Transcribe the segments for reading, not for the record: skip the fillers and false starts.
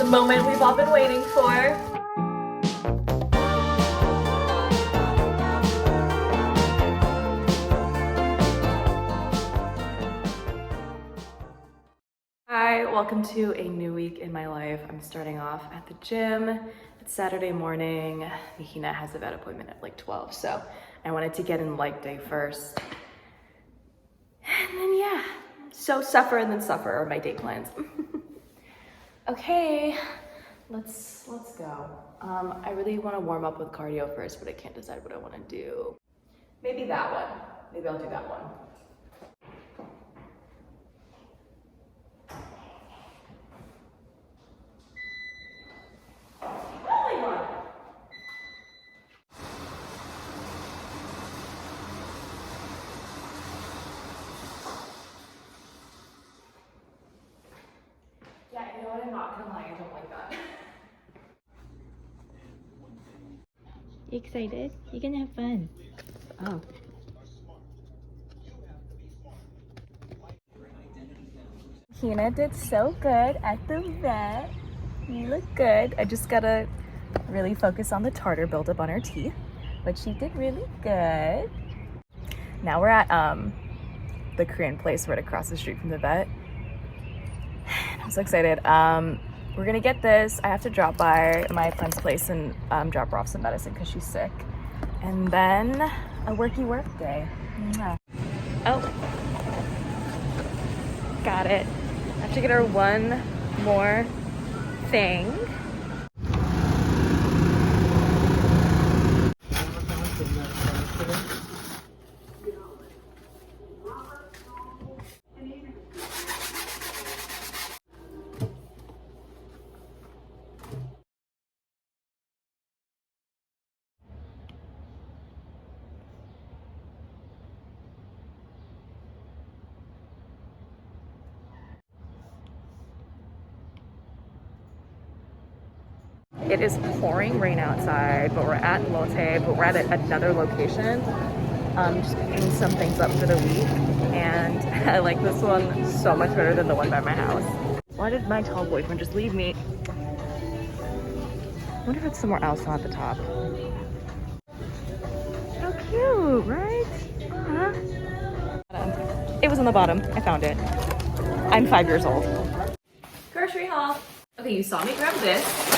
moment we've all been waiting for. Hi, welcome to a new week in my life. I'm starting off at the gym. It's Saturday morning. Nihina has a vet appointment at like 12, so I wanted to get in leg day first. And then yeah, so suffer and then suffer are my day plans. Okay, let's go. I really want to warm up with cardio first, but I can't decide what I want to do. Maybe that one. Maybe I'll do that one. Yeah, you know what? I'm not gonna lie, I don't like that. You excited? You're gonna have fun. Oh. Hina did so good at the vet. You look good. I just gotta really focus on the tartar buildup on her teeth, but she did really good. Now we're at the Korean place right across the street from the vet. I'm so excited. We're gonna get this. I have to drop by my friend's place and drop her off some medicine because she's sick. And then a worky work day. Mwah. Oh, got it. I have to get her one more thing. It is pouring rain outside, but we're at Lotte, but we're at another location. Just picking some things up for the week, and I like this one so much better than the one by my house. Why did my tall boyfriend just leave me? I wonder if it's somewhere else on at the top. How cute, right? It was on the bottom. I found it. I'm 5 years old. Grocery haul. Okay, you saw me grab this.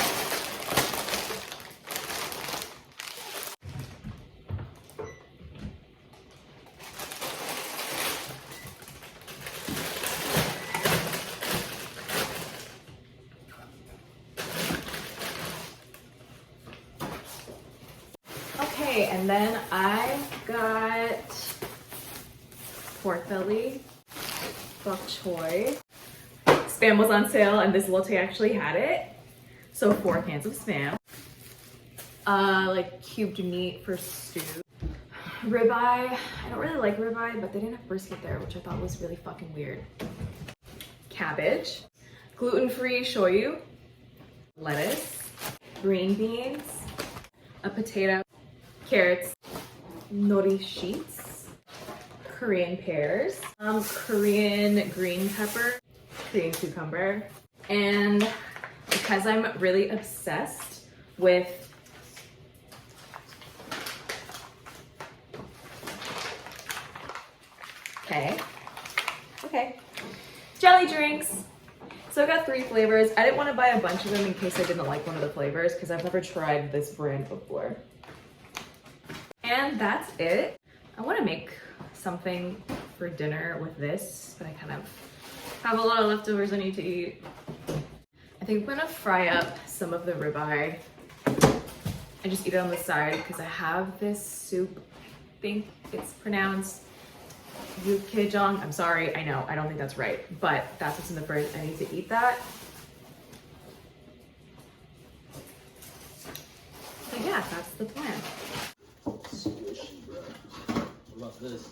Okay, and then I got pork belly, bok choy. Spam was on sale and this Lotte actually had it. So 4 cans of Spam. Like cubed meat for stew. Ribeye, I don't really like ribeye, but they didn't have brisket there, which I thought was really fucking weird. Cabbage, gluten-free shoyu, lettuce, green beans, a potato, carrots, nori sheets, Korean pears, Korean green pepper, Korean cucumber, and because I'm really obsessed with okay, jelly drinks. So I got 3 flavors. I didn't want to buy a bunch of them in case I didn't like one of the flavors because I've never tried this brand before. And that's it. I want to make something for dinner with this, but I kind of have a lot of leftovers I need to eat. I think I'm gonna fry up some of the ribeye and just eat it on the side because I have this soup. I think it's pronounced Yukejong. I'm sorry, I know, I don't think that's right, but that's what's in the fridge. I need to eat that. So yeah, that's the plan. Squishy, bro. What about this?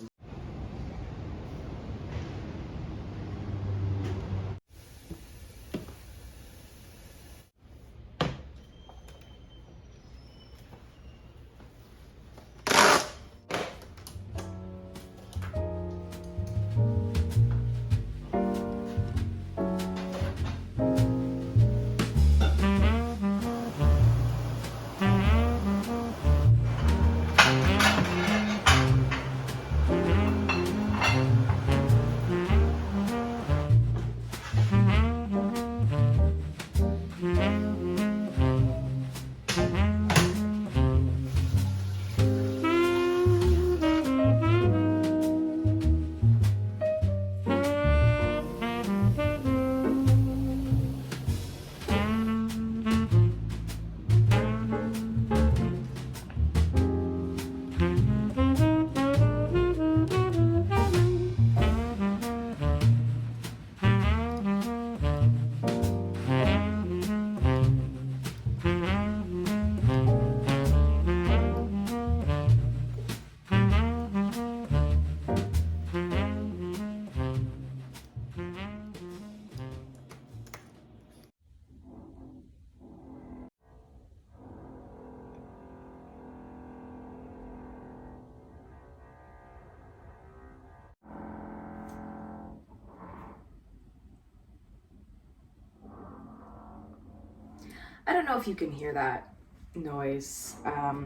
I don't know if you can hear that noise. I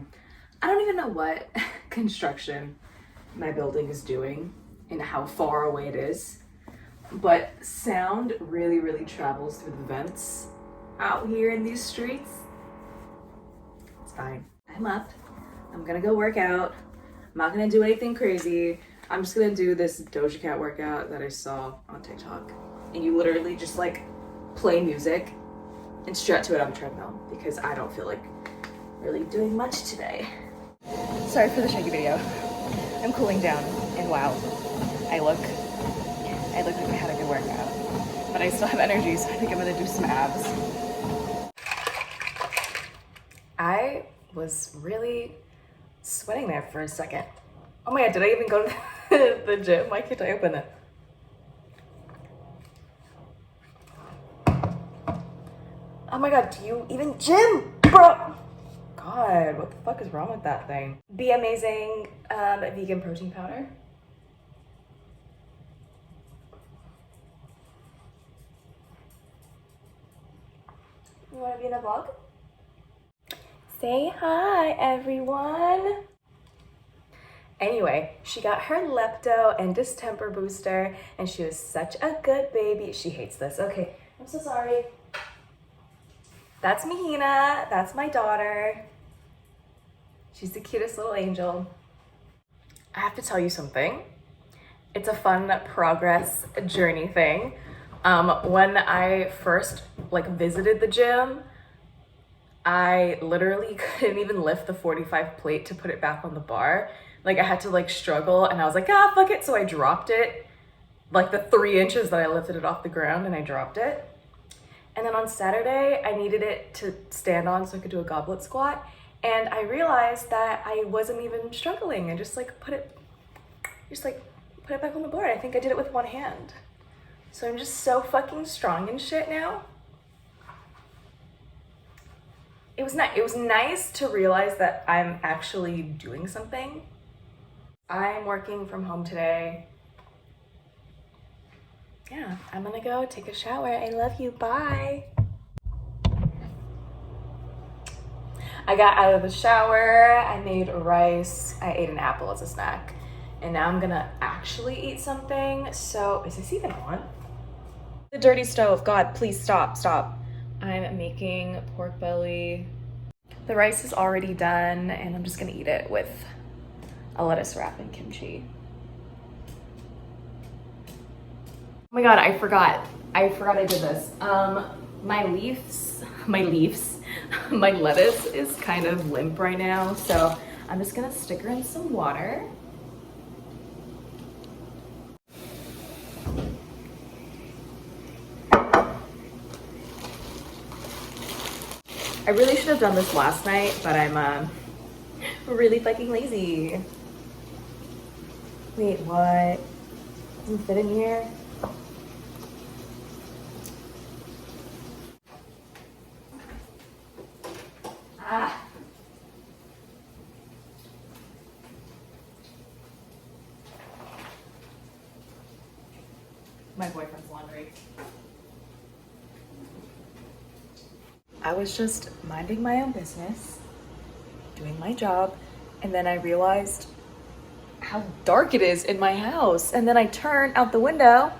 don't even know what construction my building is doing and how far away it is, but sound really, really travels through the vents out here in these streets. It's fine. I'm up. I'm gonna go work out. I'm not gonna do anything crazy. I'm just gonna do this Doja Cat workout that I saw on TikTok. And you literally just like play music and strut to it on the treadmill because I don't feel like really doing much today. Sorry for the shaky video. I'm cooling down and wow, I look like I had a good workout. But I still have energy, so I think I'm gonna do some abs. I was really sweating there for a second. Oh my god, did I even go to the gym? Why can't I open it? Oh my god, do you even gym, bro? God, what the fuck is wrong with that thing? Be Amazing vegan protein powder. You wanna be in the vlog? Say hi, everyone. Anyway, she got her lepto and distemper booster, and she was such a good baby. She hates this. Okay, I'm so sorry. That's Mahina. That's my daughter. She's the cutest little angel. I have to tell you something. It's a fun progress journey thing. When I first visited the gym, I literally couldn't even lift the 45 plate to put it back on the bar. Like I had to struggle, and I was like, ah, fuck it. So I dropped it, the 3 inches that I lifted it off the ground, and I dropped it. And then on Saturday, I needed it to stand on so I could do a goblet squat. And I realized that I wasn't even struggling. I just put it back on the board. I think I did it with one hand. So I'm just so fucking strong and shit now. It was nice to realize that I'm actually doing something. I'm working from home today. Yeah, I'm gonna go take a shower. I love you, bye. I got out of the shower, I made rice, I ate an apple as a snack, and now I'm gonna actually eat something. So, is this even on? The dirty stove, God, please stop. I'm making pork belly. The rice is already done, and I'm just gonna eat it with a lettuce wrap and kimchi. Oh my god, I forgot I did this. My lettuce is kind of limp right now, so I'm just gonna stick her in some water. I really should have done this last night, but I'm really fucking lazy. Wait, what? Doesn't fit in here? Ah. My boyfriend's laundry. I was just minding my own business, doing my job, and then I realized how dark it is in my house. And then I turn out the window.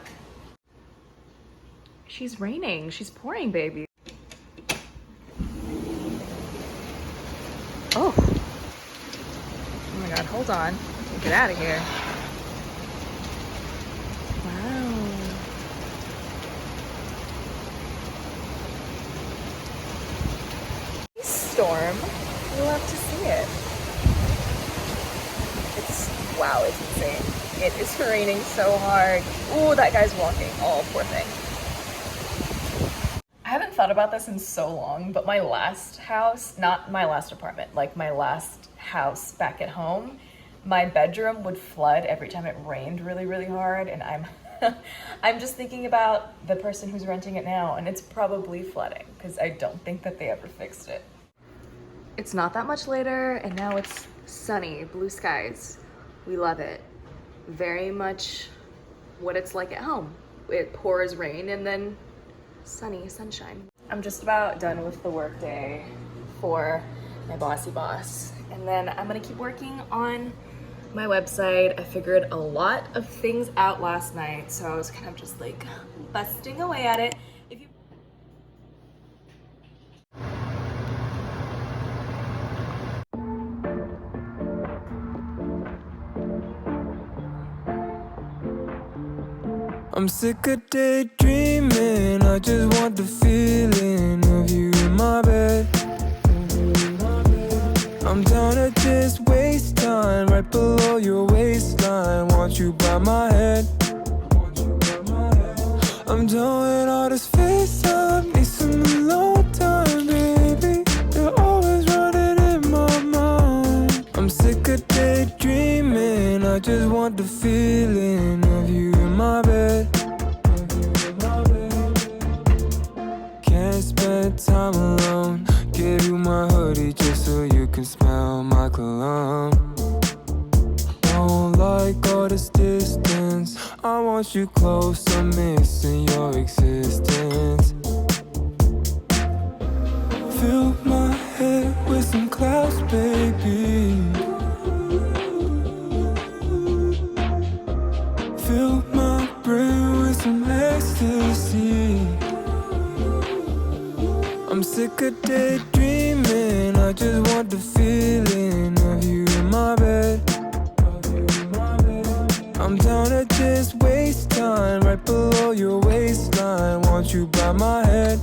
She's raining. She's pouring, baby. Oh. Oh my god, hold on. Get out of here. Wow. Storm. We love to see it. Wow, it's insane. It is raining so hard. Ooh, that guy's walking. Oh, poor thing. I haven't thought about this in so long, but my last house, not my last apartment, my last house back at home, my bedroom would flood every time it rained really, really hard, and I'm just thinking about the person who's renting it now, and it's probably flooding, because I don't think that they ever fixed it. It's not that much later, and now it's sunny, blue skies. We love it. Very much what it's like at home. It pours rain and then sunny sunshine. I'm just about done with the work day for my bossy boss. And then I'm gonna keep working on my website. I figured a lot of things out last night, so I was kind of just like busting away at it. If you I'm sick of daydreaming, I just want the feeling of you in my bed. I'm down to just waste time right below your waistline. Want you by my head. I'm done with all this FaceTime, need some alone time, baby. You're always running in my mind. I'm sick of daydreaming, I just want the feeling of you in my bed. Can't spend time alone. Give you my hoodie just so you can smell my cologne. Don't like all this distance, I want you close, I'm missing your existence. Fill my head with some clouds, baby. Fill my brain with some ecstasy. I'm sick of daydreaming, I just want the feeling of you in my bed. I'm down to just waste time right below your waistline. Want you by my head.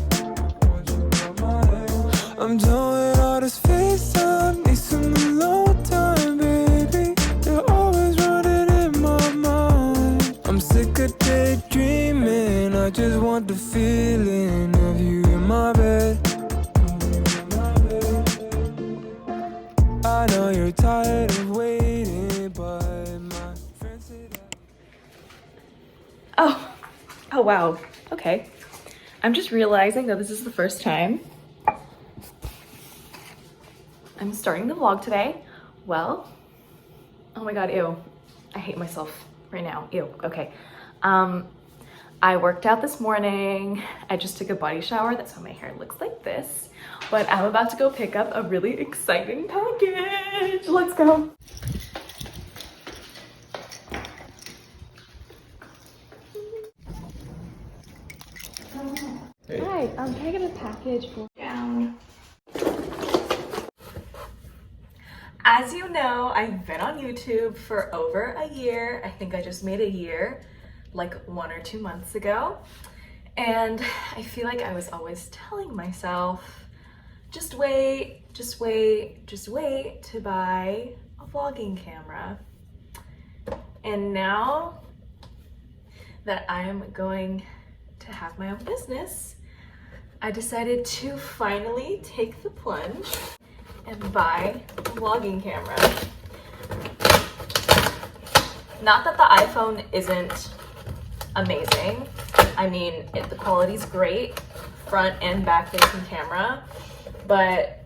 I'm done with all this FaceTime, need some alone time, baby. You're always running in my mind. I'm sick of daydreaming, I just want the feeling of you in my bed. I know you're tired of waiting, but my friends say that. Oh wow, okay. I'm just realizing that this is the first time I'm starting the vlog today. Well, oh my god, ew. I hate myself right now, ew, okay. I worked out this morning. I just took a body shower, that's why my hair looks like this. But I'm about to go pick up a really exciting package. Let's go. Hey. Hi, can I get a package for Down. As you know, I've been on YouTube for over a year. I think I just made a year, like 1 or 2 months ago. And I feel like I was always telling myself, just wait, just wait, just wait to buy a vlogging camera. And now that I'm going to have my own business, I decided to finally take the plunge and buy a vlogging camera. Not that the iPhone isn't amazing. I mean, the quality's great, front and back facing camera, but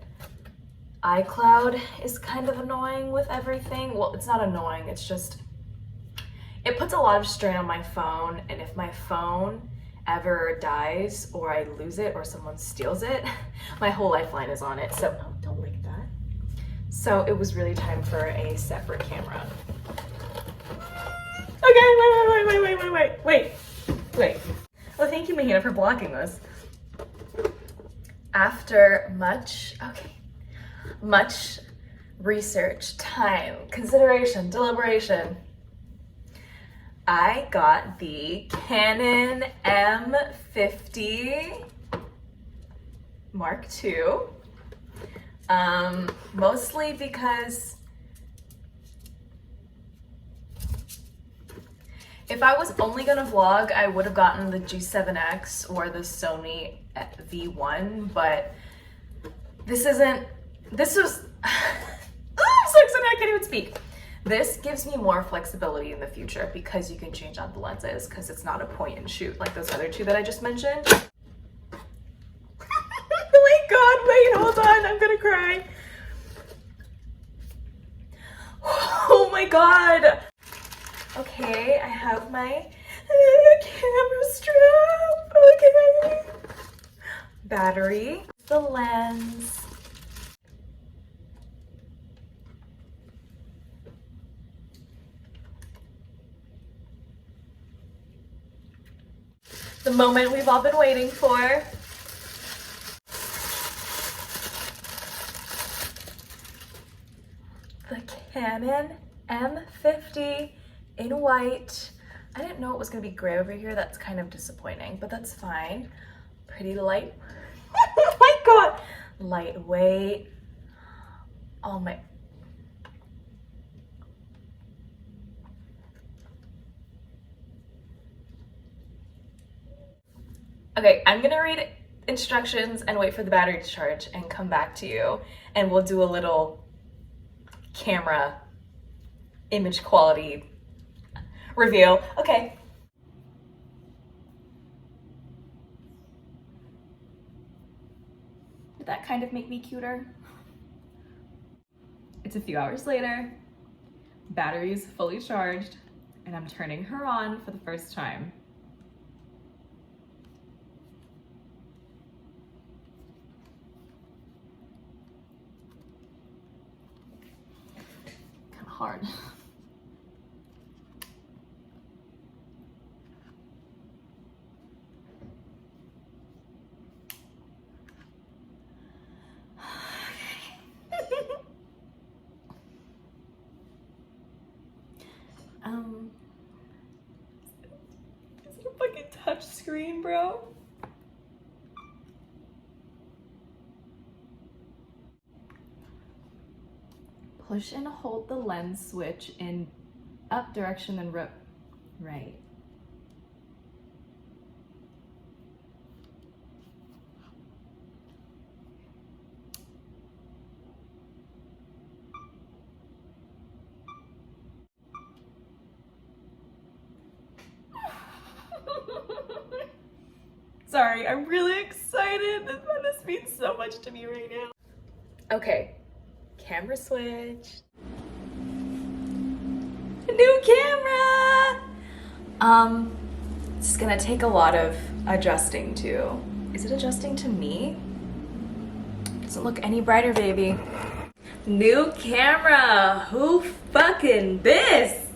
iCloud is kind of annoying with everything. Well, it's not annoying, it's just, it puts a lot of strain on my phone, and if my phone ever dies or I lose it or someone steals it, my whole lifeline is on it. So, oh, don't like that. So it was really time for a separate camera. Okay, wait. Well, thank you, Mahina, for blocking this. After much research, time, consideration, deliberation, I got the Canon M50 Mark II, mostly because if I was only gonna vlog, I would have gotten the G7X or the Sony V1, but this was, I'm so excited I can't even speak. This gives me more flexibility in the future because you can change out the lenses because it's not a point and shoot like those other two that I just mentioned. Oh my god, wait, hold on, I'm gonna cry. Oh my god. Okay, I have my camera strap, okay. battery, the lens. The moment we've all been waiting for. The Canon M50 in white. I didn't know it was gonna be gray over here. That's kind of disappointing, but that's fine. Pretty light. Oh my God. Lightweight. Oh my. Okay, I'm gonna read instructions and wait for the battery to charge and come back to you, and we'll do a little camera image quality review. Okay. Did that kind of make me cuter? It's a few hours later, battery's fully charged, and I'm turning her on for the first time. Kind of hard. Is it a fucking touch screen, bro? Push and hold the lens switch in up direction and right. Sorry, I'm really excited. This means so much to me right now. Okay, camera switch. New camera! It's gonna take a lot of adjusting to. Is it adjusting to me? Doesn't look any brighter, baby. New camera! Who fucking this?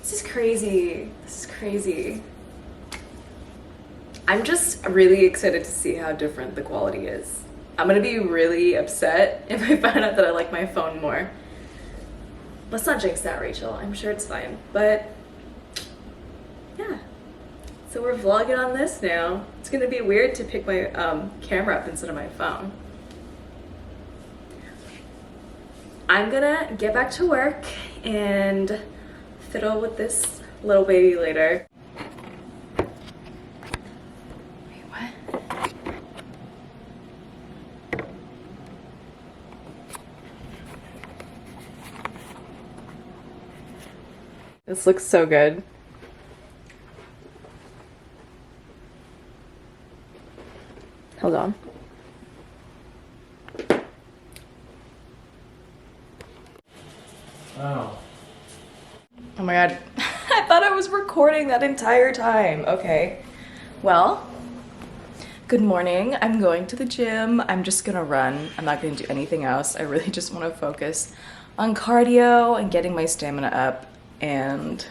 This is crazy. This is crazy. I'm just really excited to see how different the quality is. I'm gonna be really upset if I find out that I like my phone more. Let's not jinx that, Rachel. I'm sure it's fine. But yeah. So we're vlogging on this now. It's gonna be weird to pick my camera up instead of my phone. I'm gonna get back to work and fiddle with this little baby later. This looks so good. Hold on. Oh. Oh my God. I thought I was recording that entire time. Okay. Well, good morning. I'm going to the gym. I'm just gonna run. I'm not gonna do anything else. I really just want to focus on cardio and getting my stamina up. And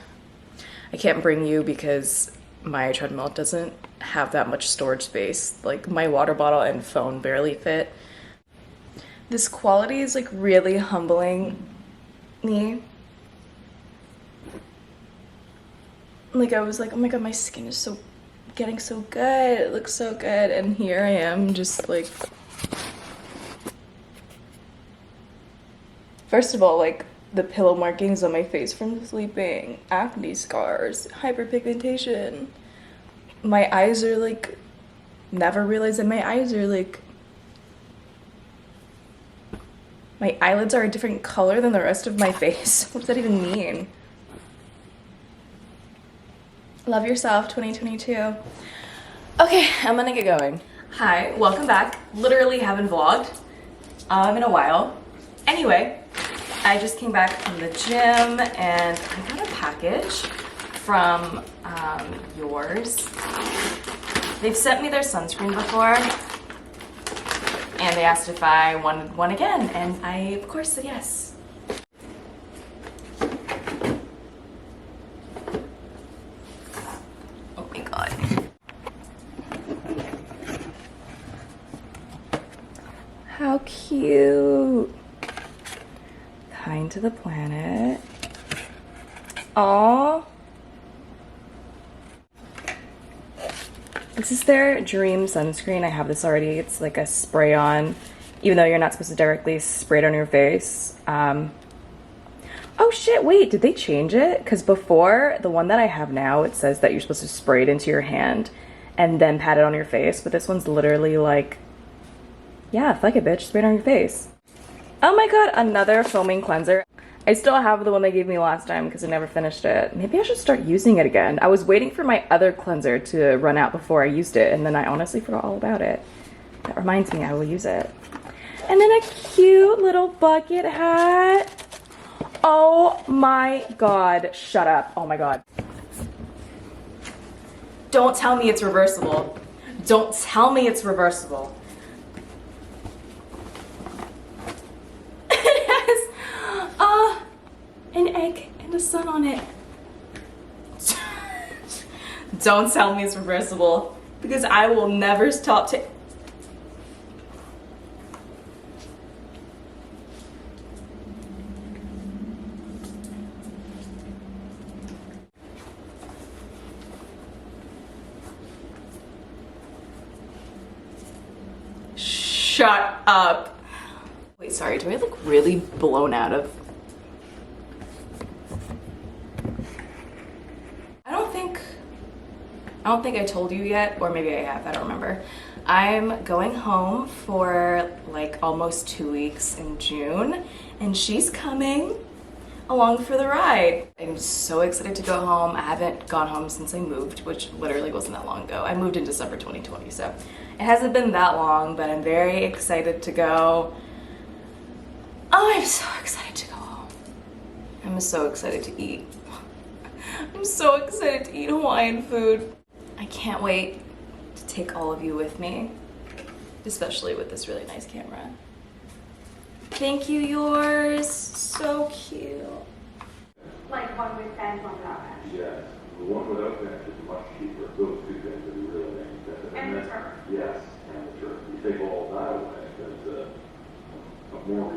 I can't bring you because my treadmill doesn't have that much storage space. Like my water bottle and phone barely fit. This quality is like really humbling me. Like I was like, oh my God, my skin is so getting so good. It looks so good. And here I am just like, first of all, like the pillow markings on my face from sleeping, acne scars, hyperpigmentation. My eyes are like, never realized that my eyes are like, my eyelids are a different color than the rest of my face. What does that even mean? Love yourself 2022. Okay, I'm gonna get going. Hi, welcome back. Literally haven't vlogged in a while. Anyway, I just came back from the gym and I got a package from yours. They've sent me their sunscreen before, and they asked if I wanted one again, and I of course said yes. Oh my god. How cute. Kind to the planet. Aww. This is their Dream sunscreen. I have this already. It's like a spray on, even though you're not supposed to directly spray it on your face. Oh shit, wait, did they change it? Because before, the one that I have now, it says that you're supposed to spray it into your hand and then pat it on your face, but this one's literally like, yeah, fuck it, bitch, spray it on your face. Oh my god, another foaming cleanser. I still have the one they gave me last time because I never finished it. Maybe I should start using it again. I was waiting for my other cleanser to run out before I used it, and then I honestly forgot all about it. That reminds me, I will use it. And then a cute little bucket hat. Oh my god, shut up. Oh my god. Don't tell me it's reversible. Don't tell me it's reversible. An egg and a sun on it. Don't tell me it's reversible, because I will never stop to. Shut up. Wait, sorry, do I look really blown out of? I don't think I told you yet, or maybe I have, I don't remember. I'm going home for like almost 2 weeks in June, and she's coming along for the ride. I'm so excited to go home. I haven't gone home since I moved, which literally wasn't that long ago. I moved in December 2020, so it hasn't been that long, but I'm very excited to go. Oh, I'm so excited to go home. I'm so excited to eat. I'm so excited to eat Hawaiian food. I can't wait to take all of you with me, especially with this really nice camera. Thank you, yours. So cute. Like one with fans on without fans. Yes, the one without fans is much cheaper. Those two things are really expensive. And the turf. Yes, and the turf. You take all that away, there's a more